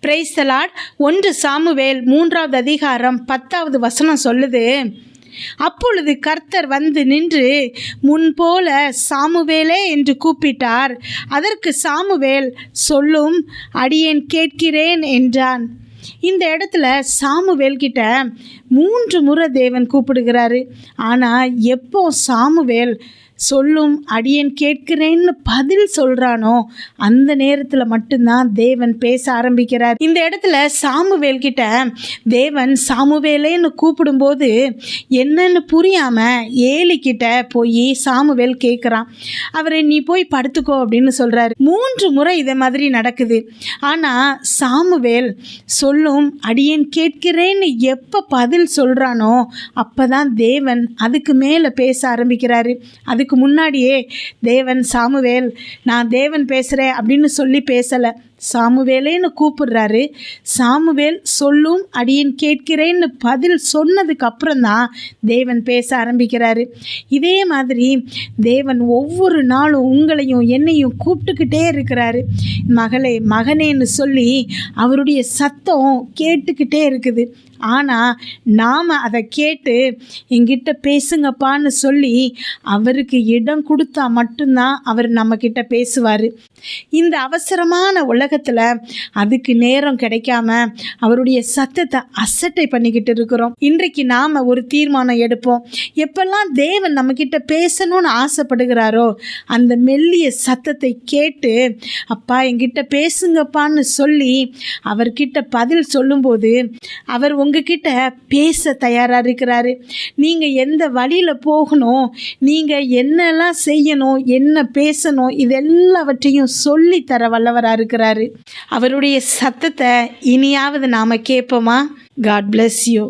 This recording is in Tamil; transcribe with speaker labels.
Speaker 1: Praise the Lord. 1 சாமுவேல் 3வது அதிகாரம் 10வது வசனம் சொல்லுது, அப்பொழுது கர்த்தர் வந்து நின்று முன்போல சாமுவேலே என்று கூப்பிட்டார். அதற்கு சாமுவேல், சொல்லும், அடியேன் கேட்கிறேன் என்றான். இந்த இடத்துல சாமுவேல் கிட்ட 3 முறை தேவன் கூப்பிடுகிறாரு. ஆனால் எப்போ சாமுவேல் சொல்லும், அடியேன் கேட்கிறேன்னு பதில் சொல்கிறானோ அந்த நேரத்தில் மட்டும்தான் தேவன் பேச ஆரம்பிக்கிறார். இந்த இடத்துல சாமுவேல் கிட்ட தேவன் சாமுவேலேன்னு கூப்பிடும்போது என்னன்னு புரியாமல் ஏலிக்கிட்ட போய் சாமுவேல் கேட்குறான். அவரை நீ போய் படுத்துக்கோ அப்படின்னு சொல்கிறாரு. 3 முறை இதை மாதிரி நடக்குது. ஆனால் சாமுவேல் சொல்லும், அடியேன் கேட்கிறேன்னு எப்போ பதில் சொல்கிறானோ அப்போ தான் தேவன் அதுக்கு மேலே பேச ஆரம்பிக்கிறாரு. அதுக்கு முன்னாடியே தேவன் சாமுவேல், நான் தேவன் பேசுகிறேன் அப்படின்னு சொல்லி பேசலை, சாமுவேலேன்னு கூப்பிடுறாரு. சாமுவேல் சொல்லும், அடியேன் கேட்கிறேன்னு பதில் சொன்னதுக்கு அப்புறம்தான் தேவன் பேச ஆரம்பிக்கிறாரு. இதே மாதிரி தேவன் ஒவ்வொரு நாளும் உங்களையும் என்னையும் கூப்பிட்டுக்கிட்டே இருக்கிறாரு. மகளே, மகனேன்னு சொல்லி அவருடைய சத்தம் கேட்டுக்கிட்டே இருக்குது. ஆனால் நாம் அதை கேட்டு எங்கிட்ட பேசுங்கப்பான்னு சொல்லி அவருக்கு இடம் கொடுத்தா மட்டும்தான் அவர் நம்மக்கிட்ட பேசுவார். இந்த அவசரமான உலகத்தில் அதுக்கு நேரம் கிடைக்காம அவருடைய சத்தத்தை அசட்டை பண்ணிக்கிட்டு இருக்கிறோம். இன்றைக்கு நாம் ஒரு தீர்மானம் எடுப்போம். எப்பெல்லாம் தேவன் நம்மக்கிட்ட பேசணும்னு ஆசைப்படுகிறாரோ அந்த மெல்லிய சத்தத்தை கேட்டு, அப்பா என்கிட்ட பேசுங்கப்பான்னு சொல்லி அவர்கிட்ட பதில் சொல்லும்போது அவர் உங்ககிட்ட பேச தயாராக இருக்கிறாரு. நீங்கள் எந்த வழியில் போகணும், நீங்கள் என்னெல்லாம் செய்யணும், என்ன பேசணும், இது எல்லாவற்றையும் சொல்லி தர வல்லவராக இருக்கிறாரு. அவருடைய சத்தத்தை இனியாவது நாம் கேட்போமா? God bless you.